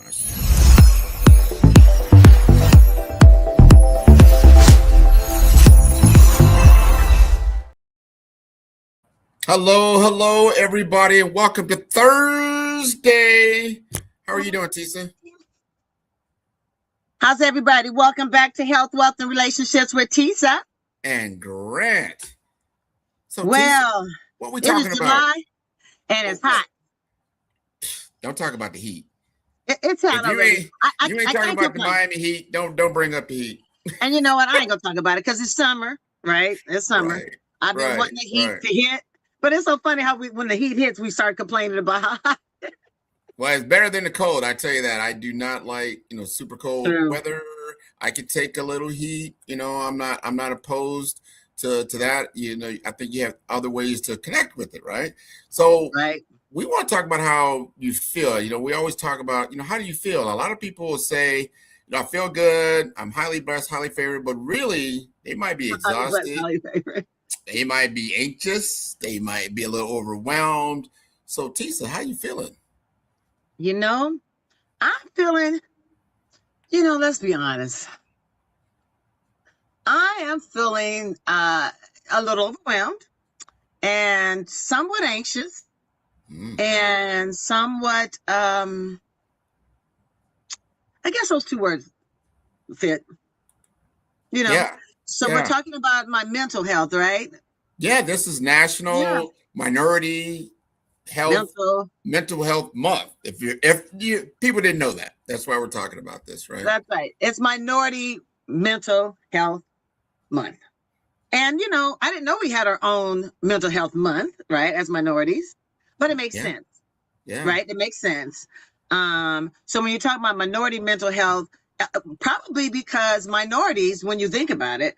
gosh. Hello, everybody, and welcome to Thursday. How are you doing, Tisa? How's everybody? Welcome back to Health, Wealth, and Relationships with Tisa. And Grant. So, Tisa, Well, what we it is talking about? July and it's hot. Don't talk about the heat. It's If hot you already. ain't I, you ain't I talking can't about the complain. Miami Heat, don't bring up the heat. And you know what? I ain't gonna talk about it because it's summer, right? It's summer. Right, I've been right, wanting the heat right. to hit, but it's so funny how when the heat hits, we start complaining about how hot. Well, it's better than the cold. I tell you that. I do not like, super cold True. weather. I could take a little heat. I'm not opposed to that. I think you have other ways to connect with it, right? So Right. we want to talk about how you feel. We always talk about, how do you feel? A lot of people will say, I feel good. I'm highly blessed, highly favored, but really they might be That's exhausted. my favorite. They might be anxious. They might be a little overwhelmed. So Tisa, how you feeling? You know, I'm feeling, let's be honest. I am feeling a little overwhelmed and somewhat anxious Mm. and somewhat I guess those two words fit, you know. Yeah. So we're Yeah. talking about my mental health, right? Yeah, this is Yeah. National Minority Health Mental, Mental Health Month. If you people didn't know that, that's why we're talking about this, right? that's right. It's Minority Mental Health Month. And I didn't know we had our own mental health month, right, as minorities, but it makes Yeah, sense, yeah, right? It makes sense. So when you talk about minority mental health, probably because minorities, when you think about it,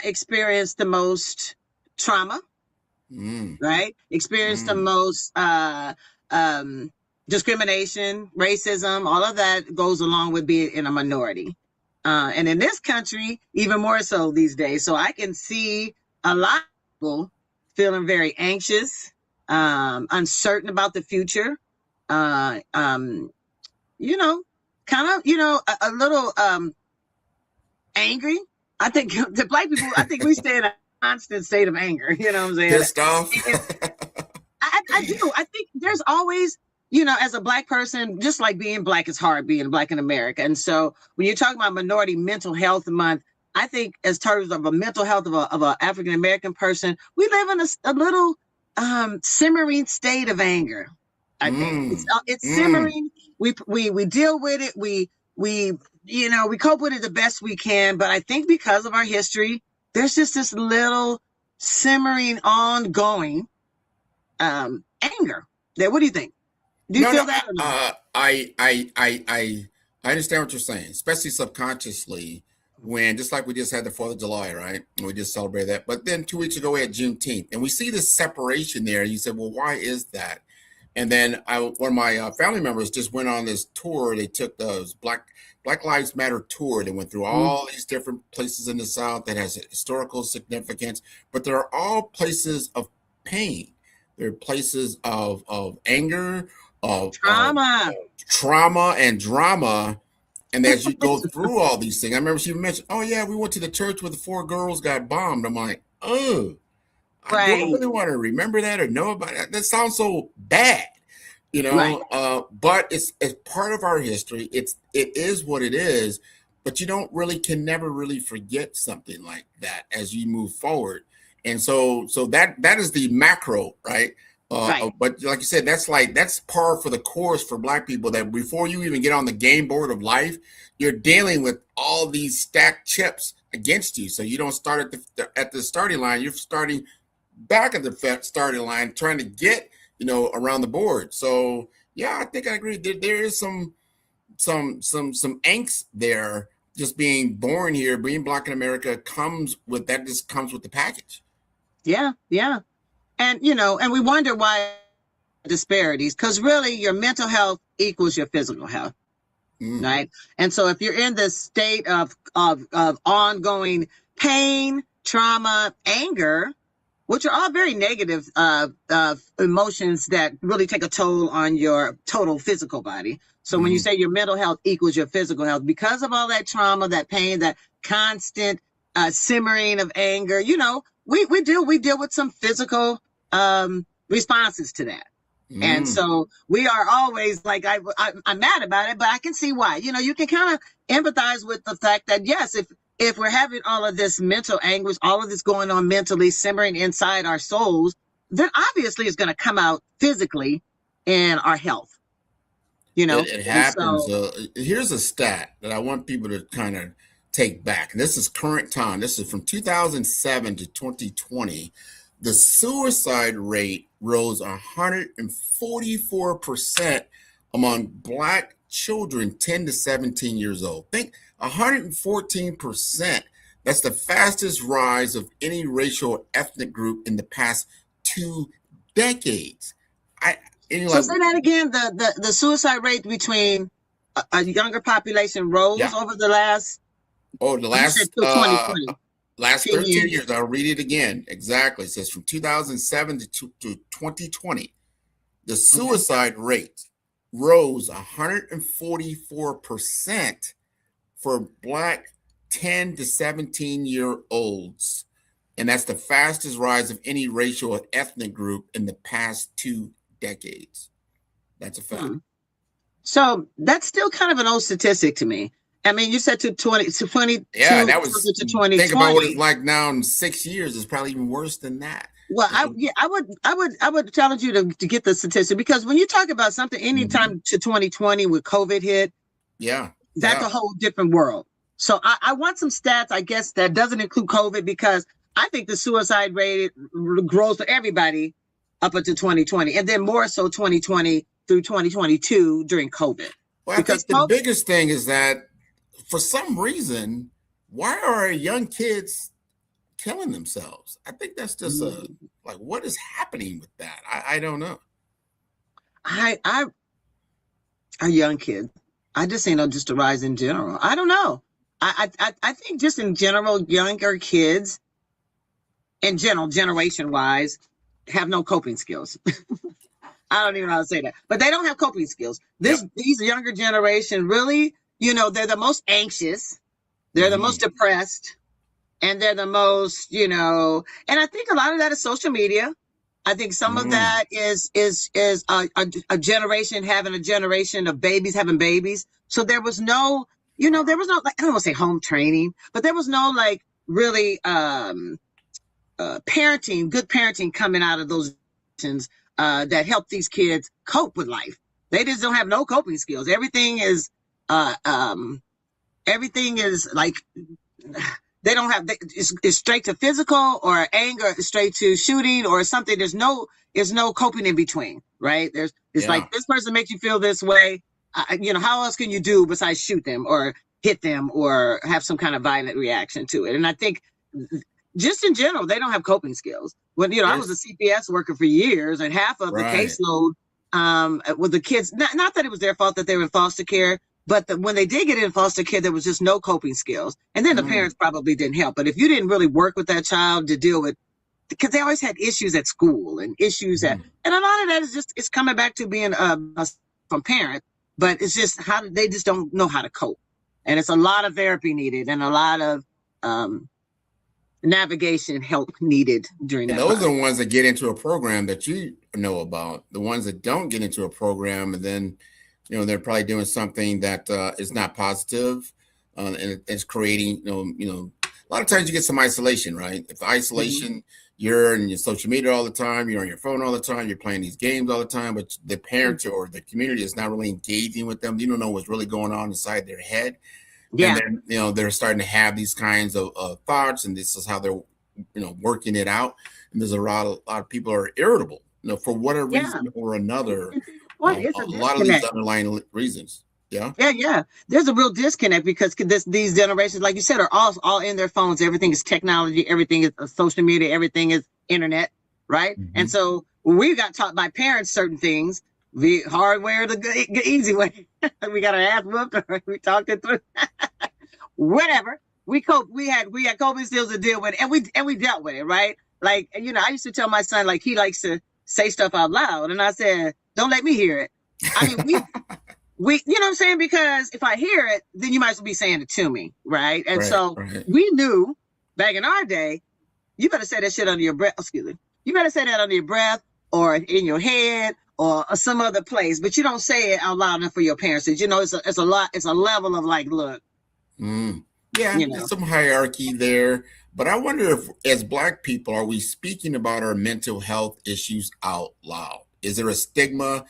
experience the most trauma, mm, right? Experience the mm. most um, discrimination, racism, all of that goes along with being in a minority. And in this country, even more so these days. So I can see a lot of people feeling very anxious, uncertain about the future, uh, um, you know, kind of, a little angry. I think the black people, I think we stay in a constant state of anger. You know what I'm saying? Pissed off. And I do. I think there's always, as a black person, just like being black is hard, being black in America. And so when you're talking about Minority Mental Health Month, I think as terms of a mental health of a African American person, we live in a little simmering state of anger. I think mm, it's mm. simmering. We deal with it. We cope with it the best we can. But I think because of our history, there's just this little simmering ongoing anger there. What do you think? Do you No, no. feel that or no? I understand what you're saying, especially subconsciously. When just like we just had the 4th of July, right? We just celebrated that. But then 2 weeks ago we had Juneteenth, and we see this separation there. And you said, "Well, why is that?" And then one of my family members just went on this tour. They took the Black Lives Matter tour. They went through Mm, all these different places in the South that has historical significance, but they're all places of pain. They're places of anger, of trauma. trauma and drama. And as you go through all these things, I remember she mentioned, "Oh yeah, we went to the church where the 4 girls got bombed." I'm like, "Oh, do I Right. really want to remember that or know about that? That sounds so bad." Right. But it's part of our history. It is what it is, but you don't really can never really forget something like that as you move forward. And so that is the macro, right? Right. But like you said, that's par for the course for Black people. That before you even get on the game board of life, you're dealing with all these stacked chips against you. So you don't start at the starting line. You're starting back at the starting line, trying to get around the board. So yeah, I think I agree. There is some angst there. Just being born here, being Black in America comes with that. Just comes with the package. Yeah. Yeah. And and we wonder why disparities, because really your mental health equals your physical health, Mm, right? And so if you're in this state of ongoing pain, trauma, anger, which are all very negative emotions that really take a toll on your total physical body. So when you Mhm. say your mental health equals your physical health, because of all that trauma, that pain, that constant simmering of anger, we deal with some physical responses to that. And Mm. so we are always like, I'm mad about it, but I can see why. You can kind of empathize with the fact that, yes, if we're having all of this mental anguish, all of this going on mentally, simmering inside our souls, then obviously it's going to come out physically in our health, It And happens. so, Here's a stat that I want people to kind of take back. And this is current time. This is from 2007 to 2020. The suicide rate rose 144% among Black children 10 to 17 years old. Think 114%. That's the fastest rise of any racial or ethnic group in the past 2 decades. I and you're so like, say that again. The suicide rate between a younger population rose yeah. over the last, Oh, the you said last till 2020, last 10 13 years. years. I'll read it again. Exactly. It says from 2007 to 2020, the Okay. suicide rate rose 144% for Black 10 to 17-year-olds. And that's the fastest rise of any racial or ethnic group in the past 2 decades. That's a fact. Hmm. So that's still kind of an old statistic to me. I mean, you said to 22 Yeah, that was, to think about what it's 2020. like now in 6 years. It's probably even worse than that. Well, You know? I would challenge you to get the statistic, because when you talk about something Mhm. anytime to 2020 with COVID hit, Yeah, that's yeah. a whole different world. So I want some stats, I guess, that doesn't include COVID, because I think the suicide rate grows for everybody up until 2020, and then more so 2020 through 2022 during COVID, Well, I because think the COVID. biggest thing is that for some reason, why are young kids killing themselves? I think that's just a like what is happening with that? I don't know. I a young kid. I just just a rise in general. I don't know. I think just in general, younger kids in general, generation wise, have no coping skills. I don't even know how to say that, but they don't have coping skills. Yep. These younger generation really, they're the most anxious, they're the most Hmm. depressed, and they're the most, and I think a lot of that is social media. I think some of Hmm. that is a generation having a generation of babies having babies. So there was no, there was no, like, I don't want to say home training, but there was no like really good parenting coming out of those that help these kids cope with life. They just don't have no coping skills. Uh, um, everything is like, they don't have, it's straight to physical, or anger straight to shooting or something. There's no coping in between, right? It's like, Yeah. this person makes you feel this way. How else can you do besides shoot them or hit them or have some kind of violent reaction to it? And I think just in general, they don't have coping skills. When, I was a Yes. CPS worker for years, and half of the Right. caseload with the kids, not that it was their fault that they were in foster care, but when they did get in foster care, there was just no coping skills. And then the Mm. parents probably didn't help. But if you didn't really work with that child to deal with, because they always had issues at school and issues Hmm. and a lot of that is just, it's coming back to being from parents, but it's just how they just don't know how to cope. And it's a lot of therapy needed, and a lot of um, navigation help needed during And that those are process. the ones that get into a program that you know about. The ones that don't get into a program, and then, they're probably doing something that is not positive, and it's creating, a lot of times you get some isolation, right? If Mm-hmm. isolation, you're in your social media all the time, you're on your phone all the time, you're playing these games all the time, but the parents or the community is not really engaging with them. You don't know what's really going on inside their head. And Yeah, then, they're starting to have these kinds of thoughts, and this is how they're, working it out. And there's a lot of people are irritable, for whatever yeah. reason or another. And what A is a lot of these disconnect? underlying reasons. Yeah. Yeah, yeah. There's a real disconnect, because these generations, like you said, are all in their phones. Everything is technology. Everything is social media. Everything is internet, right? And Hmm. so we got taught by parents certain things, the hard way or the easy way. We got our ass whooped, or we talked it through. Whatever. We cope. We had coping skills to deal with, and we dealt with it, right? Like, I used to tell my son, like, he likes to say stuff out loud. And I said, don't let me hear it. I mean, you know what I'm saying? Because if I hear it, then you might as well be saying it to me. Right. And Right, so right. we knew back in our day, you better say that shit under your breath. Excuse me. You better say that under your breath or in your head or some other place, but you don't say it out loud enough for your parents. It's a lot. It's a level of like, look, Mm. Yeah, you there's know, some hierarchy there. But I wonder if, as Black people, are we speaking about our mental health issues out loud? Is there a stigma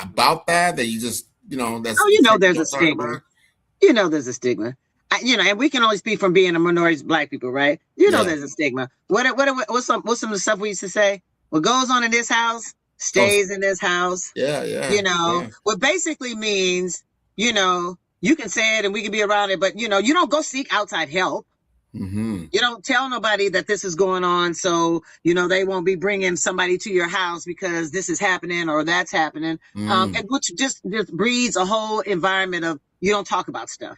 about that you just, oh, that's the thing you there's a don't talk stigma. about? There's a stigma. And we can only speak from being a minority Black people, right? Yeah. There's a stigma. What's some of the stuff we used to say? What goes on in this house Oh, stays in this house. yeah, yeah, yeah. What basically means, you can say it and we can be around it, but you don't go seek outside help. Mm-hmm. You don't tell nobody that this is going on, so they won't be bringing somebody to your house because this is happening or that's happening. Mm. And which just breeds a whole environment of you don't talk about stuff.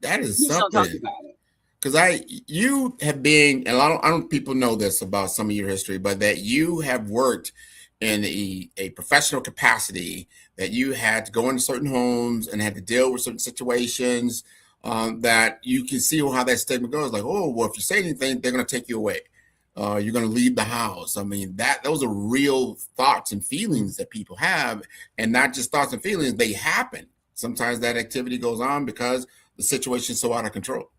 That is You just don't talk something. about it. Because you have been, and I don't people know this about some of your history, but that you have worked in a professional capacity, that you had to go into certain homes and had to deal with certain situations, that you can see how that stigma goes. Like, oh, well, if you say anything, they're going to take you away. You're going to leave the house. I mean, those are real thoughts and feelings that people have, and not just thoughts and feelings. They happen. Sometimes that activity goes on because the situation's so out of control.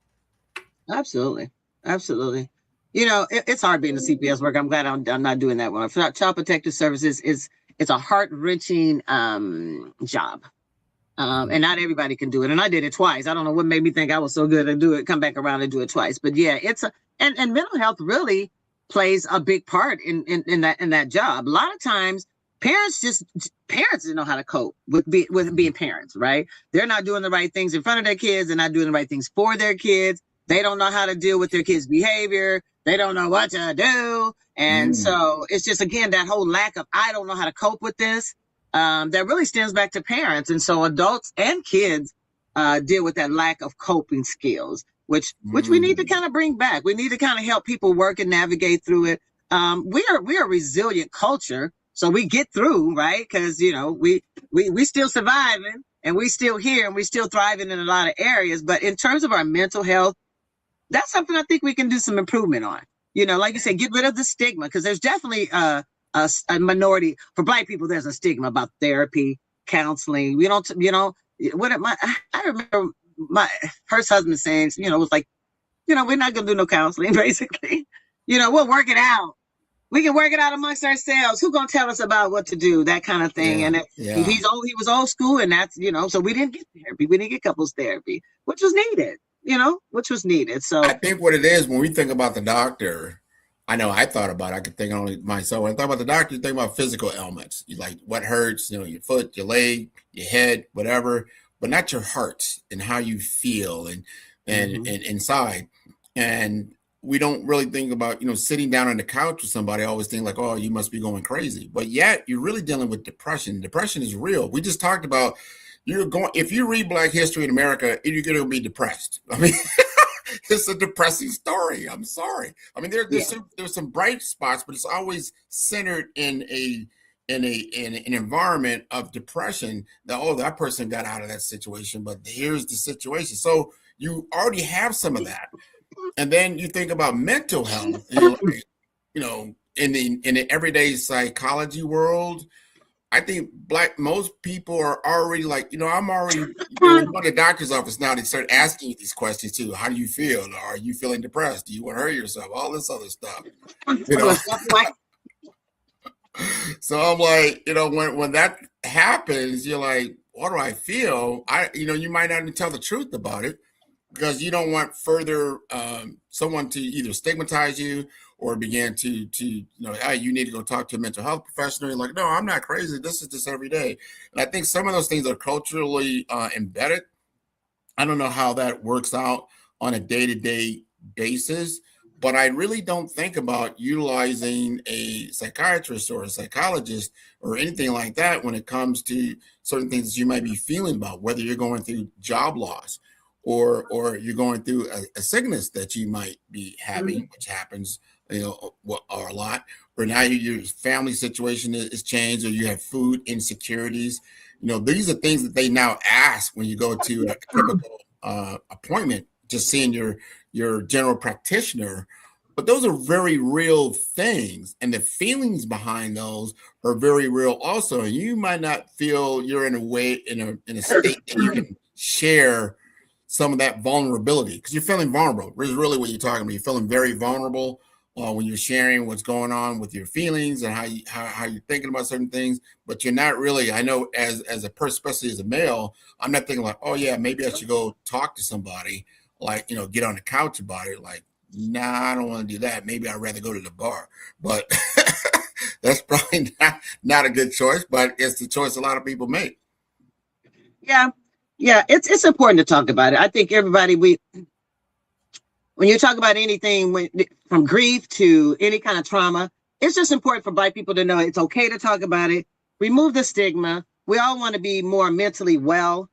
Absolutely. Absolutely. It's hard being a CPS worker. I'm glad I'm not doing that one. Child Protective Services is it's a heart wrenching job. And not everybody can do it. And I did it twice. I don't know what made me think I was so good to do it, come back around and do it twice. But yeah, and mental health really plays a big part in that job. A lot of times parents didn't know how to cope with being parents, right? They're not doing the right things in front of their kids, they're not doing the right things for their kids. They don't know how to deal with their kids' behavior. They don't know what to do. And Mm. so it's just again that whole lack of I don't know how to cope with this that really stems back to parents. And so adults and kids deal with that lack of coping skills, which we need to Mm. kind of bring back. We need to kind of help people work and navigate through it. We're a resilient culture, so we get through, right? Because we still surviving and we still here and we still thriving in a lot of areas. But in terms of our mental health, that's something I think we can do some improvement on. Like you said, get rid of the stigma because there's definitely a minority for Black people. There's a stigma about therapy, counseling. We don't, I remember my first husband saying, was like, we're not gonna do no counseling. Basically, we'll work it out. We can work it out amongst ourselves. Who's gonna tell us about what to do? That kind of thing. Yeah, And yeah. he was old school, and that's so we didn't get therapy. We didn't get couples therapy, which was needed. Which was needed. I So think what it is when we think about the doctor, I know I thought about it, I could think only myself. When I thought about the doctor, you think about physical ailments. You like what hurts, your foot, your leg, your head, whatever, but not your heart and how you feel and inside. And we don't really think about, sitting down on the couch with somebody. I always think like, oh, you must be going crazy. But yet you're really dealing with depression. Depression is real. We just talked about if you read Black history in America, you're going to be depressed. I mean, it's a depressing story. I'm sorry. I mean, yeah, there's some bright spots, but it's always centered in an environment of depression. That that person got out of that situation, but here's the situation. So you already have some of that, and then you think about mental health. And you're like, in the everyday psychology world, I think most people are already like, I'm already, when you go to the doctor's office now, they start asking you these questions too. How do you feel? Are you feeling depressed? Do you want to hurt yourself? All this other stuff, you know. So I'm like, when that happens, you're like, what do I feel? You might not even tell the truth about it because you don't want further someone to either stigmatize you or begin to hey, you need to go talk to a mental health professional. You're like, no, I'm not crazy. This is just every day. And I think some of those things are culturally embedded. I don't know how that works out on a day-to-day basis, but I really don't think about utilizing a psychiatrist or a psychologist or anything like that when it comes to certain things that you might be feeling about, whether you're going through job loss or you're going through a sickness that you might be having, which happens or a lot, or now your family situation is changed, or you have food insecurities. These are things that they now ask when you go to a typical appointment, just seeing your general practitioner. But those are very real things, and the feelings behind those are very real also. And you might not feel you're in a state that you can share some of that vulnerability, because you're feeling vulnerable. This is really what you're talking about. You're feeling very vulnerable when you're sharing what's going on with your feelings and how you're thinking about certain things. But you're not really. I know as a person, especially as a male, I'm not thinking like, oh yeah, maybe I should go talk to somebody, like get on the couch about it. Like, nah, I don't want to do that. Maybe I'd rather go to the bar. But that's probably not a good choice. But it's the choice a lot of people make. Yeah, yeah, it's important to talk about it. I think everybody when you talk about anything from grief to any kind of trauma, it's just important for Black people to know it's okay to talk about it. Remove the stigma. We all want to be more mentally well.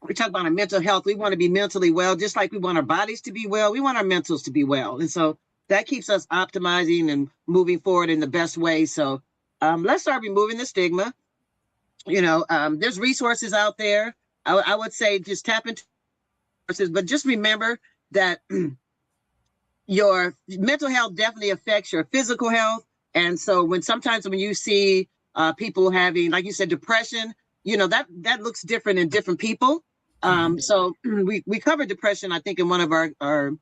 We talk about our mental health. We want to be mentally well, just like we want our bodies to be well. We want our mentals to be well. And so that keeps us optimizing and moving forward in the best way. So let's start removing the stigma. There's resources out there. I would say just tap into resources, but just remember that your mental health definitely affects your physical health. And so sometimes when you see people having, like you said, depression, that looks different in different people. So we covered depression, I think, in one of our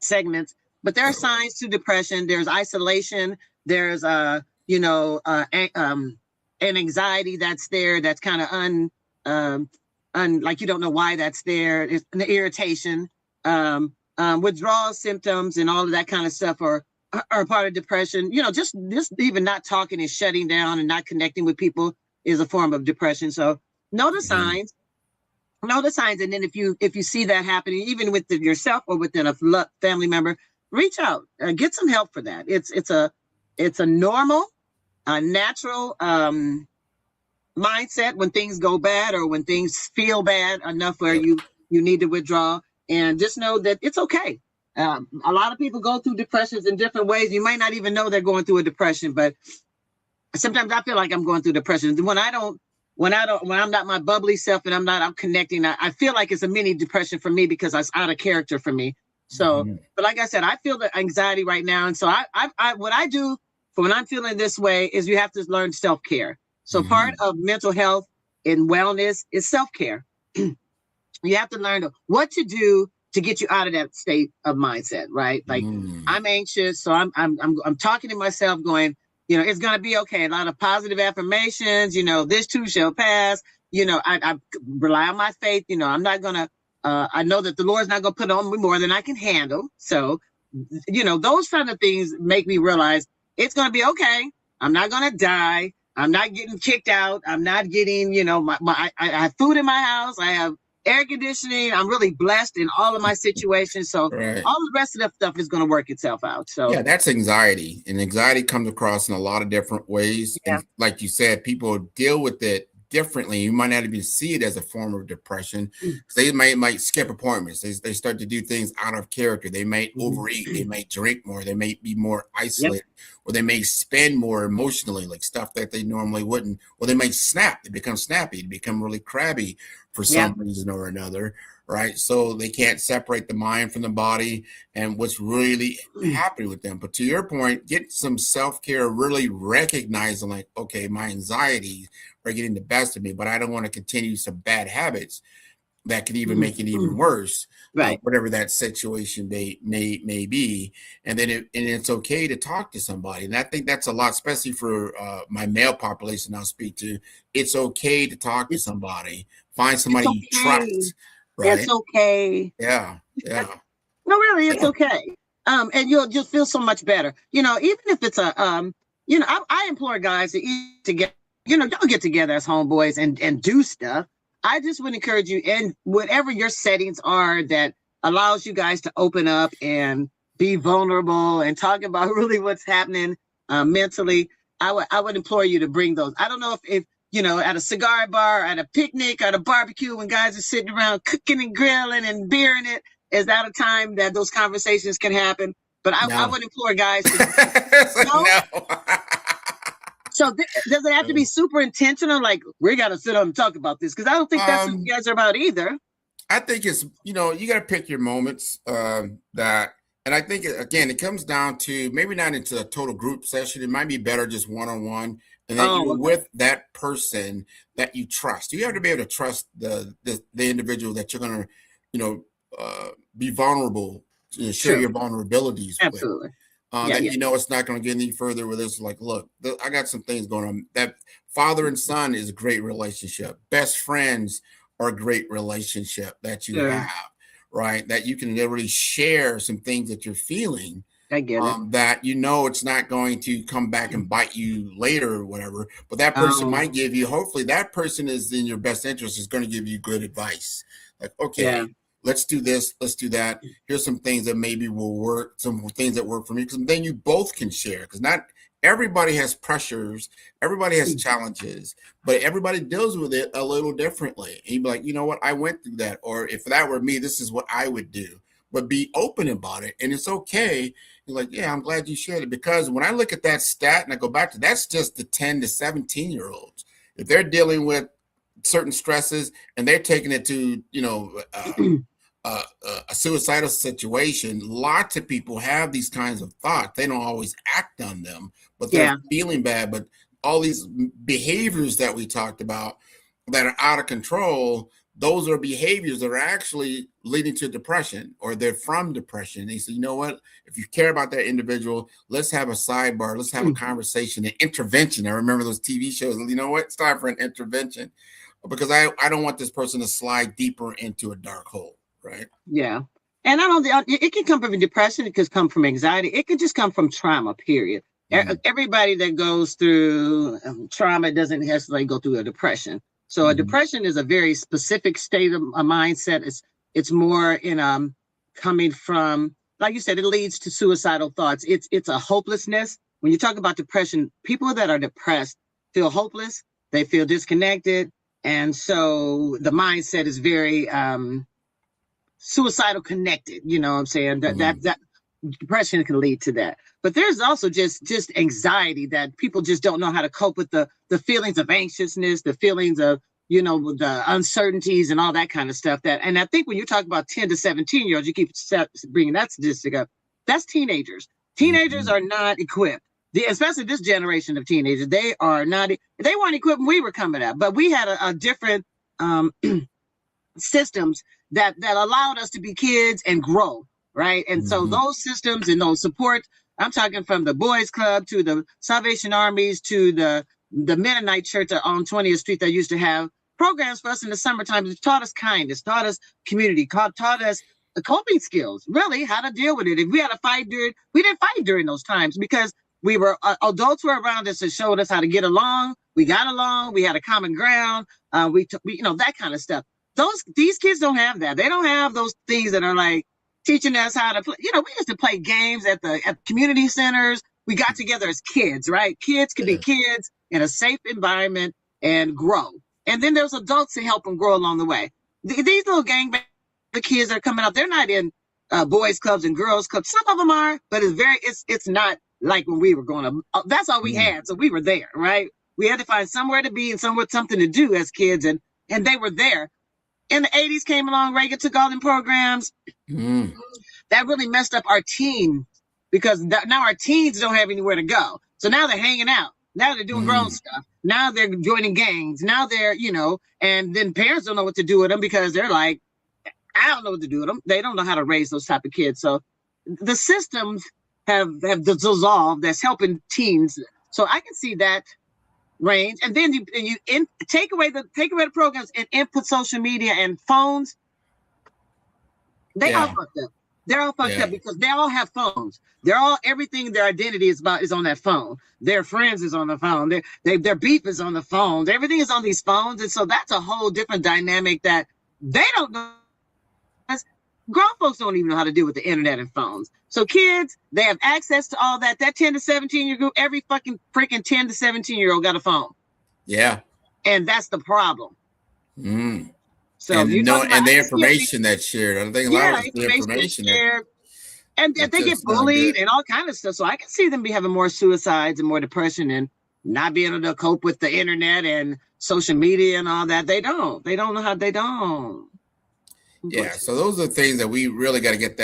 segments, but there are signs to depression. There's isolation. There's an anxiety that's there. That's kind of like you don't know why that's there. It's an irritation. Withdrawal symptoms and all of that kind of stuff are part of depression. Just even not talking and shutting down and not connecting with people is a form of depression. So know the signs. Know the signs, and then if you see that happening, even with yourself or within a family member, reach out, get some help for that. It's a normal, natural mindset when things go bad or when things feel bad enough where you need to withdraw, and just know that it's okay. A lot of people go through depressions in different ways. You might not even know they're going through a depression, but sometimes I feel like I'm going through depression when I'm not my bubbly self and I'm connecting. I feel like it's a mini depression for me because it's out of character for me. So, but like I said, I feel the anxiety right now. And so what I do for when I'm feeling this way is you have to learn self-care. So part of mental health and wellness is self-care. You have to learn what to do to get you out of that state of mindset, right? Like I'm anxious. So I'm talking to myself going, it's going to be okay. A lot of positive affirmations, this too shall pass. I rely on my faith. I'm not going to, I know that the Lord's not going to put on me more than I can handle. So, those kind of things make me realize it's going to be okay. I'm not going to die. I'm not getting kicked out. I'm not getting, I have food in my house. I have air conditioning. I'm really blessed in all of my situations. So Right. all the rest of that stuff is going to work itself out. So Yeah, that's anxiety. And anxiety comes across in a lot of different ways. yeah. And like you said, people deal with it differently. You might not even see it as a form of depression. They might skip appointments. They start to do things out of character. They might overeat. They might drink more. They may be more isolated, or they may spend more emotionally, like stuff that they normally wouldn't. Or they might snap. They become snappy. They become really crabby for some reason or another. Right. So they can't separate the mind from the body and what's really happening with them. But to your point, get some self-care, really recognizing like, okay, my anxieties are getting the best of me, but I don't want to continue some bad habits that could even make it even worse, Right. whatever that situation may be. And then it's okay to talk to somebody. And I think that's a lot, especially for my male population I'll speak to. It's okay to talk to somebody. Find somebody you trust. It's Right. okay. Yeah. Yeah. No, really, it's okay. And you'll just feel so much better. Even if it's I implore guys to eat together. Y'all get together as homeboys and do stuff. I just would encourage you, in whatever your settings are that allows you guys to open up and be vulnerable and talk about really what's happening mentally. I would implore you to bring those. I don't know if at a cigar bar, at a picnic, at a barbecue, when guys are sitting around cooking and grilling and beering it, is that a time that those conversations can happen? But I No. would implore guys to no. No. So does it have to be super intentional? Like we got to sit down and talk about this because I don't think that's what you guys are about either. I think it's, you got to pick your moments and I think again, it comes down to maybe not into a total group session. It might be better just one-on-one, and that you're with that person that you trust. You have to be able to trust the individual that you're going to, be vulnerable, share your vulnerabilities Absolutely. with. That it's not going to get any further with this. Like, look, I got some things going on. That father and son is a great relationship. Best friends are a great relationship that you have, right? That you can literally share some things that you're feeling. I get it. That it's not going to come back and bite you later or whatever. But that person might give you, hopefully that person is in your best interest, is going to give you good advice. Like, okay, let's do this, let's do that. Here's some things that maybe will work, some things that work for me. Because then you both can share. Because not everybody has pressures, everybody has challenges, but everybody deals with it a little differently. And you'd be like, you know what, I went through that. Or if that were me, this is what I would do. But be open about it. And it's okay. You're like, yeah, I'm glad you shared it. Because when I look at that stat and I go back to, that's just the 10 to 17-year-olds. If they're dealing with certain stresses and they're taking it to, a suicidal situation, lots of people have these kinds of thoughts. They don't always act on them, but they're feeling bad. But all these behaviors that we talked about that are out of control, those are behaviors that are actually leading to depression, or they're from depression. And they say, you know what, if you care about that individual, let's have a sidebar, let's have a conversation, an intervention. I remember those TV shows. You know what, it's time for an intervention, because I don't want this person to slide deeper into a dark hole. Right. Yeah. And it can come from depression. It could come from anxiety. It could just come from trauma, period. Everybody that goes through trauma doesn't necessarily go through a depression. So a depression is a very specific state of a mindset. It's more in coming from, like you said, it leads to suicidal thoughts. It's a hopelessness. When you talk about depression, people that are depressed feel hopeless. They feel disconnected. And so the mindset is very suicidal connected, you know what I'm saying? That depression can lead to that. But there's also just anxiety, that people just don't know how to cope with the feelings of anxiousness, the feelings of, the uncertainties and all that kind of stuff. And I think when you talk about 10 to 17-year-olds, you keep bringing that statistic up. That's teenagers. Teenagers are not equipped. Especially this generation of teenagers, they weren't equipped when we were coming up, but we had a different systems that allowed us to be kids and grow, right? And so those systems and those supports, I'm talking from the boys club to the Salvation Armies to the Mennonite church on 20th Street that used to have programs for us in the summertime. It taught us kindness, taught us community, taught us the coping skills, really how to deal with it. If we had a fight we didn't fight during those times because we were adults were around us and showed us how to get along. We got along. We had a common ground. We that kind of stuff. These kids don't have that. They don't have those things that are like teaching us how to play. We used to play games at community centers. We got together as kids, right? Kids could be kids in a safe environment and grow. And then there's adults to help them grow along the way. These little the kids that are coming up, they're not in boys clubs and girls clubs. Some of them are, but it's not like when we were growing up. That's all we had. So we were there, right? We had to find somewhere to be and something to do as kids. And they were there. In the 80s came along, Reagan took all them programs. That really messed up our teens because now our teens don't have anywhere to go. So now they're hanging out. Now they're doing grown stuff. Now they're joining gangs. Now they're, and then parents don't know what to do with them because they're like, I don't know what to do with them. They don't know how to raise those type of kids. So the systems have dissolved that's helping teens. So I can see that range, and then you take away the programs and input social media and phones. They all fucked up. They're all fucked up because they all have phones. Everything their identity is about is on that phone. Their friends is on the phone. Their beef is on the phones. Everything is on these phones, and so that's a whole different dynamic that they don't know. Grown folks don't even know how to deal with the internet and phones. So kids, they have access to all that. That 10 to 17-year group, every fucking freaking 10 to 17-year-old got a phone. Yeah. And that's the problem. So and the information that's shared. I think a lot of the information shared. and they It's get just not bullied good. and all kind of stuff. So I can see them be having more suicides and more depression and not being able to cope with the internet and social media and all that. They don't know how. They don't. Yeah, so Unfortunately. those are the things that we really got to get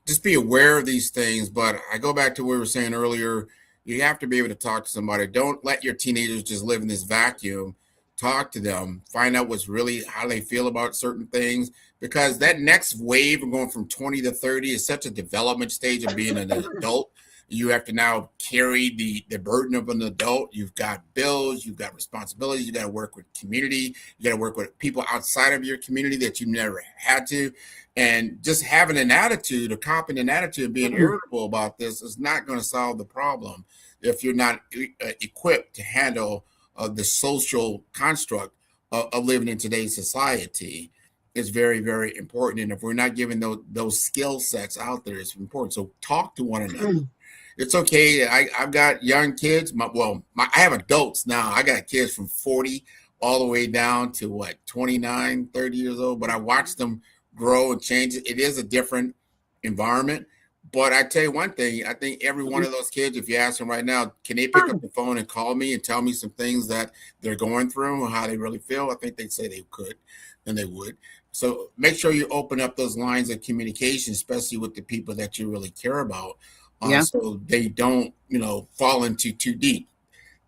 just be aware of these things. But I go back to what we were saying earlier. You have to be able to talk to somebody. Don't let your teenagers just live in this vacuum. Talk to them. Find out what's really how they feel about certain things. Because that next wave of going from 20 to 30 is such a development stage of being an adult. You have to now carry the burden of an adult. You've got bills, you've got responsibilities, you got to work with community, you got to work with people outside of your community that you never had to. And just having an attitude, a competent attitude, and being irritable about this is not going to solve the problem if you're not equipped to handle the social construct of living in today's society. Is very, very important. And if we're not giving those skill sets out there, it's important. So talk to one another. It's okay. I've got young kids. I have adults now. I got kids from 40 all the way down to what, 29, 30 years old. But I watch them grow and change. It is a different environment. But I tell you one thing, I think every one of those kids, if you ask them right now, can they pick up the phone and call me and tell me some things that they're going through or how they really feel? I think they'd say they could and they would. So make sure you open up those lines of communication, especially with the people that you really care about, Yeah. so they don't, fall into too deep.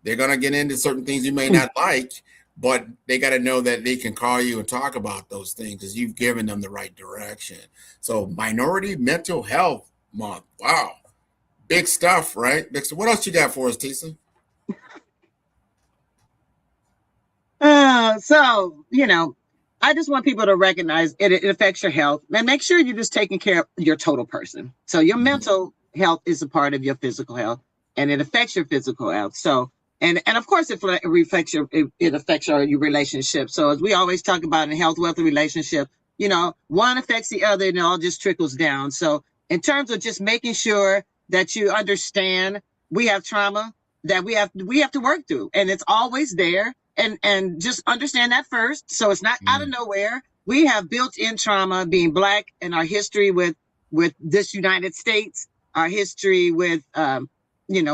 They're gonna get into certain things you may not like, but they got to know that they can call you and talk about those things because you've given them the right direction. So, Minority Mental Health Month. Wow, big stuff, right? Big stuff. What else you got for us, Tisa? I just want people to recognize it affects your health and make sure you're just taking care of your total person. So your Mhm. mental health is a part of your physical health and it affects your physical health. So, and of course it affects your relationship. So as we always talk about in health, wealth, and relationship, one affects the other and it all just trickles down. So in terms of just making sure that you understand we have trauma that we have to work through and it's always there and just understand that first. So it's not out of Mhm. nowhere. We have built-in trauma being black and our history with this United States, our history with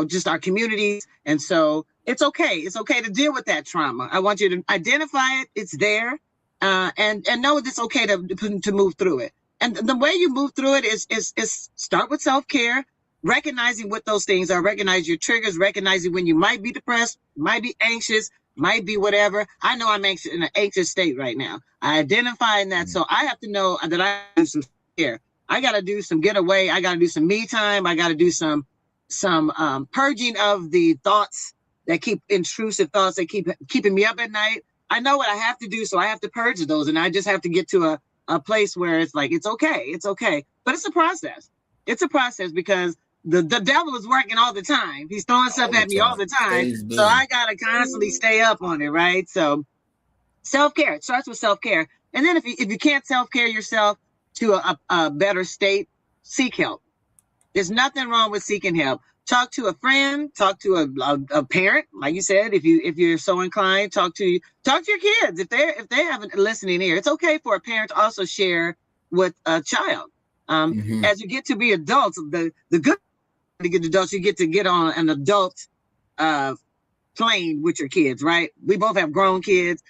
just our communities, and so it's okay. It's okay to deal with that trauma. I want you to identify it. It's there, and know that it's okay to move through it. And the way you move through it is start with self-care, recognizing what those things are, recognize your triggers, recognizing when you might be depressed, might be anxious, might be whatever. I know I'm anxious in an anxious state right now. I identify in that. So I have to know that I do some care. I got to do some getaway. I got to do some me time. I got to do some purging of the thoughts that keep intrusive thoughts that keep keeping me up at night. I know what I have to do, so I have to purge those, and I just have to get to a place where it's like it's okay. But it's a process. It's a process because the devil is working all the time. He's throwing stuff All the at me all time. the time. Stays So busy. I gotta constantly stay up on it, right? So self-care. It starts with self-care. And then if you can't self-care yourself to a better state, seek help. There's nothing wrong with seeking help. Talk to a friend, talk to a parent, like you said, if you're so inclined, talk to your kids if they have a listening ear. It's okay for a parent to also share with a child. Hmm. As you get to be adults, the good to get adults, you get to get on an adult uh, plane with your kids, right? We both have grown kids.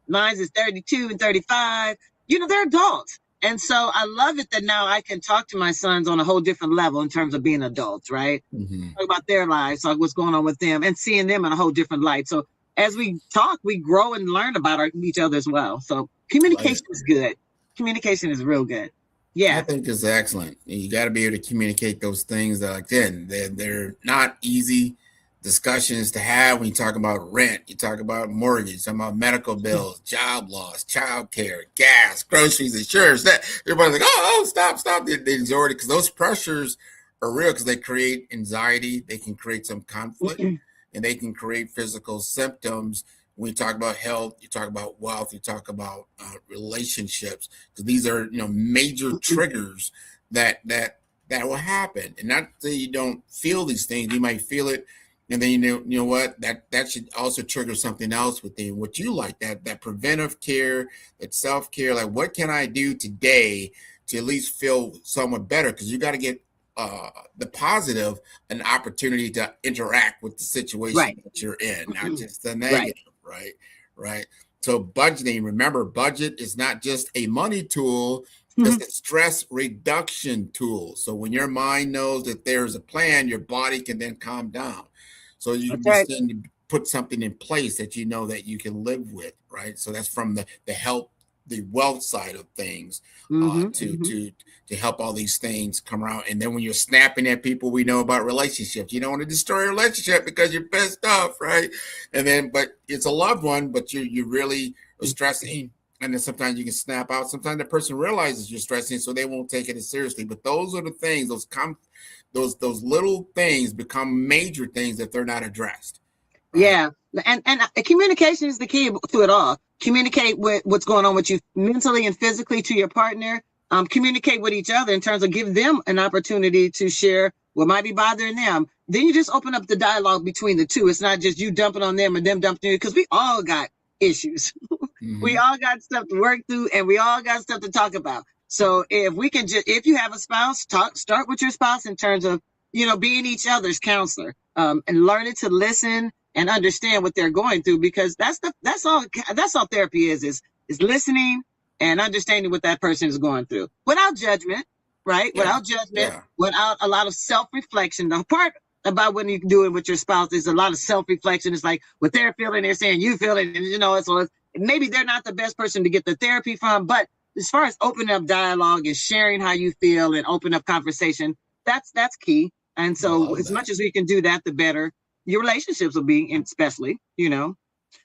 Mine's is 32 and 35. They're adults. And so I love it that now I can talk to my sons on a whole different level in terms of being adults, right? Hmm. Talk about their lives, talk what's going on with them, and seeing them in a whole different light. So as we talk, we grow and learn about each other as well. So Love it. communication is good. Communication is real good. I Yeah. think it's excellent. You got to be able to communicate those things that, again, they're not easy discussions to have when you talk about rent, you talk about mortgage, you talk about medical bills, job loss, child care, gas, groceries, insurance. That everybody's like, stop. They exhort it because those pressures are real because they create anxiety, they can create some conflict, and they can create physical symptoms. When you talk about health, you talk about wealth, you talk about relationships, because these are major triggers that will happen. And not that you don't feel these things, you might feel it, and then you know what, that should also trigger something else within what you like, that preventive care, that self care. Like, what can I do today to at least feel somewhat better, because you got to get the positive an opportunity to interact with the situation Right. that you're in, not just the Right. negative, right? Right. So budgeting, remember, budget is not just a money tool, it's a stress reduction tool. So when your mind knows that there's a plan, your body can then calm down. So you That's right. begin to put something in place that you know that you can live with, right? So that's from the health, the wealth side of things, to help all these things come around. And then when you're snapping at people, we know about relationships. You don't want to destroy a relationship because you're pissed off, right? And then, but it's a loved one, but you really are stressing. And then sometimes you can snap out. Sometimes the person realizes you're stressing, so they won't take it as seriously. But those are the things, those little things become major things if they're not addressed. Right? Yeah. And communication is the key to it all. Communicate with what's going on with you mentally and physically to your partner. Communicate with each other in terms of give them an opportunity to share what might be bothering them. Then you just open up the dialogue between the two. It's not just you dumping on them and them dumping on you, because we all got issues. We all got stuff to work through, and we all got stuff to talk about. So if we can just, if you have a spouse, start with your spouse in terms of, being each other's counselor, and learning to listen and understand what they're going through, because that's all therapy is listening and understanding what that person is going through without judgment, right? Yeah. Without judgment, Yeah. without a lot of self-reflection. The part about when you do it with your spouse is a lot of self-reflection. It's like what they're feeling, they're saying you feel it, and so maybe they're not the best person to get the therapy from, but as far as opening up dialogue and sharing how you feel and open up conversation, that's key. And so as much as we can do that, the better your relationships will be, and especially,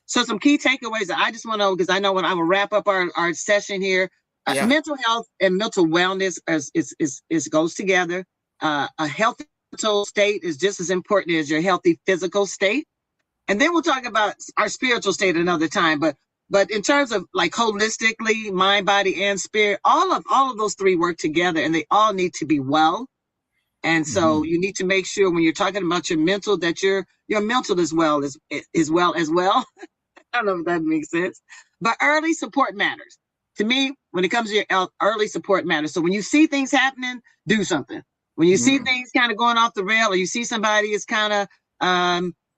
So some key takeaways that I just want to, because I know when I will wrap up our session here, mental health and mental wellness is goes together. A healthy mental state is just as important as your healthy physical state. And then we'll talk about our spiritual state another time. But in terms of like holistically, mind, body, and spirit, all of those three work together, and they all need to be well. And so you need to make sure when you're talking about your mental that your mental as well as well. I don't know if that makes sense. But early support matters. To me, when it comes to your health, early support matters. So when you see things happening, do something. When you see things kind of going off the rail, or you see somebody is kind of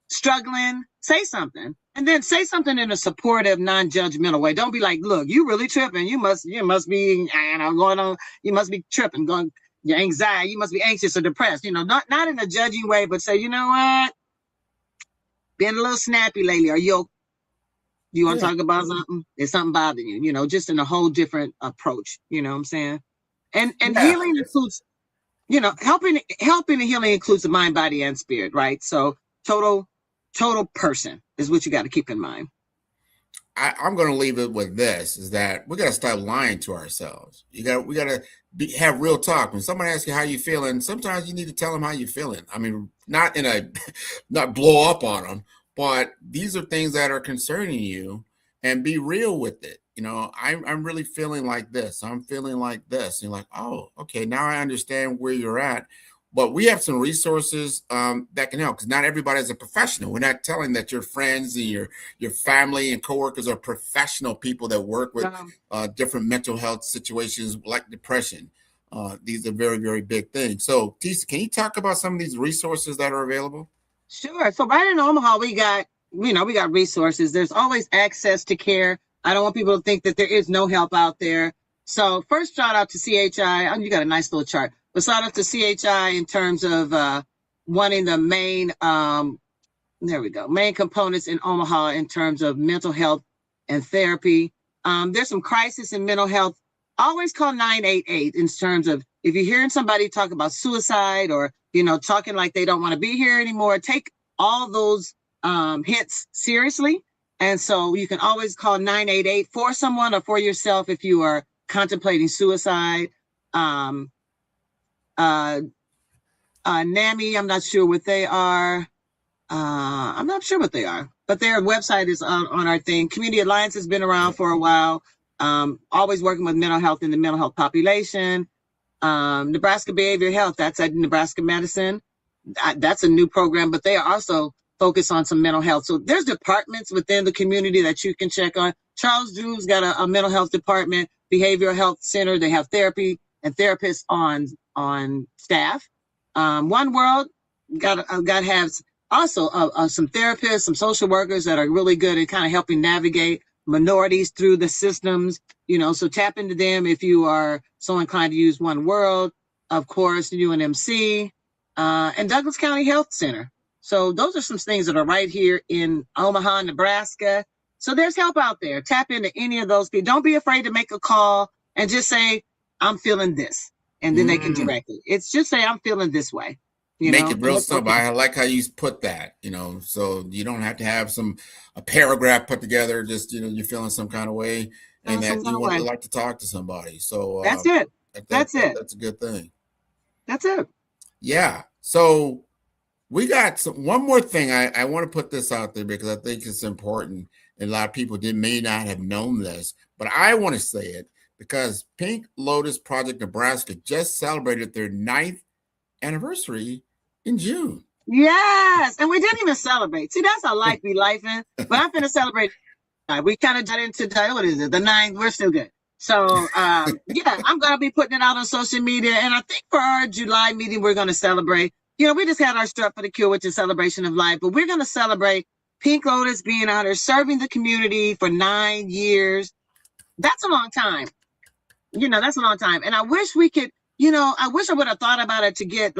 struggling, say something. And then say something in a supportive, non-judgmental way. Don't be like, look, you really tripping. You must be going on, you must be tripping, going your anxiety, you must be anxious or depressed. Not in a judging way, but say, you know what? Been a little snappy lately. Are you want to talk about something? Is something bothering you? Just in a whole different approach. You know what I'm saying? And healing includes, helping and healing includes the mind, body, and spirit, right? So total person is what you got to keep in mind. I'm going to leave it with this: is that we got to stop lying to ourselves. We got to have real talk. When someone asks you how you feeling, sometimes you need to tell them how you feeling. I mean, not blow up on them, but these are things that are concerning you, and be real with it. I'm really feeling like this. I'm feeling like this. And you're like, oh, okay, now I understand where you're at. But we have some resources that can help, because not everybody is a professional. We're not telling that your friends and your family and coworkers are professional people that work with different mental health situations like depression. These are very, very big things. So, Tisa, can you talk about some of these resources that are available? Sure. So right in Omaha, we got resources. There's always access to care. I don't want people to think that there is no help out there. So first, shout out to CHI. You got a nice little chart. But shout out to CHI in terms of wanting the main, main components in Omaha in terms of mental health and therapy. There's some crisis in mental health. Always call 988 in terms of if you're hearing somebody talk about suicide or, talking like they don't want to be here anymore, take all those hints seriously. And so you can always call 988 for someone or for yourself if you are contemplating suicide. NAMI, I'm not sure what they are. But their website is on our thing. Community Alliance has been around for a while. Always working with mental health in the mental health population. Nebraska Behavioral Health, that's at Nebraska Medicine. That's a new program, but they are also focused on some mental health. So there's departments within the community that you can check on. Charles Drew's got a mental health department, behavioral health center. They have therapy and therapists on staff. One World got to have also some therapists, some social workers that are really good at kind of helping navigate minorities through the systems. So tap into them if you are so inclined to use One World. Of course, UNMC and Douglas County Health Center. So those are some things that are right here in Omaha, Nebraska. So there's help out there. Tap into any of those people. Don't be afraid to make a call and just say, I'm feeling this. And then they can direct it. It's just say, I'm feeling this way. Make it real simple. I like how you put that, so you don't have to have a paragraph put together. Just, you're feeling some kind of way and that you want to like to talk to somebody. So that's it. That's it. That's a good thing. That's it. Yeah. So we got one more thing. I want to put this out there because I think it's important. And a lot of people may not have known this, but I want to say it because Pink Lotus Project Nebraska just celebrated their 9th anniversary in June. Yes. And we didn't even celebrate. See, that's how life be life in. But I'm going to celebrate. We kind of got into what is it? The 9th. We're still good. So, I'm going to be putting it out on social media. And I think for our July meeting, we're going to celebrate. We just had our Strut for the Cure, which is celebration of life. But we're going to celebrate Pink Lotus being out here serving the community for 9 years. That's a long time. That's a long time. And I wish we could, I wish I would have thought about it to get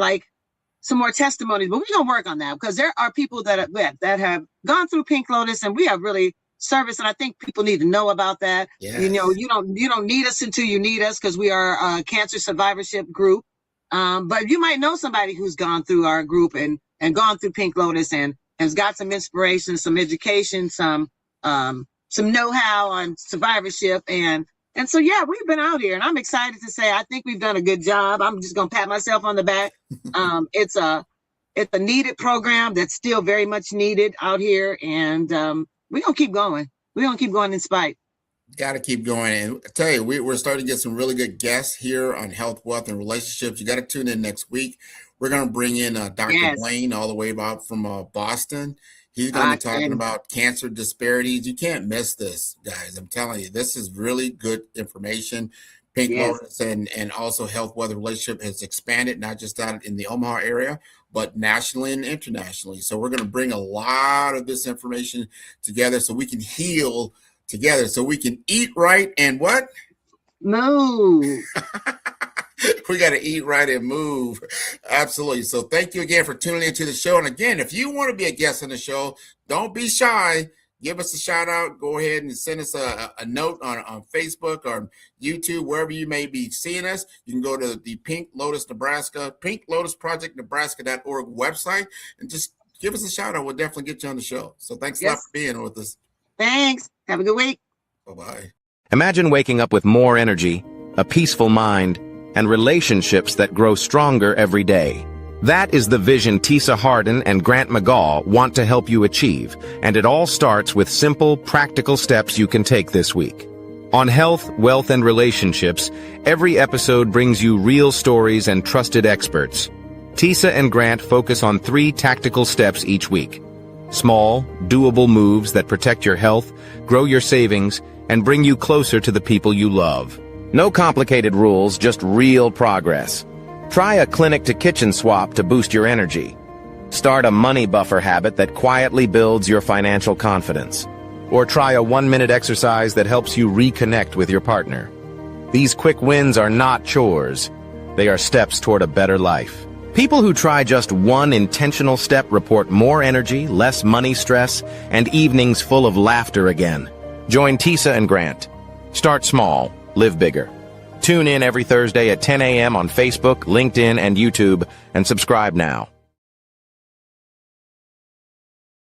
some more testimonies, but we're going to work on that because there are people that have gone through Pink Lotus and we have really service. And I think people need to know about that. Yes. You don't need us until you need us because we are a cancer survivorship group. But you might know somebody who's gone through our group and gone through Pink Lotus and has got some inspiration, some education, some know-how on survivorship. And so, we've been out here and I'm excited to say, I think we've done a good job. I'm just going to pat myself on the back. It's a needed program that's still very much needed out here. And we're going to keep going. We're going to keep going in spite. Got to keep going. And I tell you, we're starting to get some really good guests here on health, wealth, and relationships. You got to tune in next week. We're going to bring in Dr. Blaine all the way about from Boston. He's going to be talking about cancer disparities. You can't miss this, guys. I'm telling you, this is really good information. Pink Lotus and also health, wealth, relationship has expanded, not just out in the Omaha area, but nationally and internationally. So we're going to bring a lot of this information together so we can heal together, so we can eat right and what? Move. We got to eat right and move. Absolutely. So thank you again for tuning into the show. And again, if you want to be a guest on the show, don't be shy. Give us a shout out. Go ahead and send us a note on Facebook or YouTube, wherever you may be seeing us. You can go to the Pink Lotus Nebraska, Pink Lotus Project Nebraska.org website and just give us a shout out. We'll definitely get you on the show. So thanks a lot for being with us. Thanks. Have a good week. Bye-bye. Imagine waking up with more energy, a peaceful mind, and relationships that grow stronger every day. That is the vision Tisa Harden and Grant McGaw want to help you achieve, and it all starts with simple, practical steps you can take this week. On Health, Wealth, and Relationships, every episode brings you real stories and trusted experts. Tisa and Grant focus on 3 tactical steps each week. Small, doable moves that protect your health, grow your savings, and bring you closer to the people you love. No complicated rules, just real progress. Try a clinic-to-kitchen swap to boost your energy. Start a money buffer habit that quietly builds your financial confidence. Or try a 1-minute exercise that helps you reconnect with your partner. These quick wins are not chores. They are steps toward a better life. People who try just one intentional step report more energy, less money stress, and evenings full of laughter again. Join Tisa and Grant. Start small, live bigger. Tune in every Thursday at 10 a.m. on Facebook, LinkedIn, and YouTube, and subscribe now.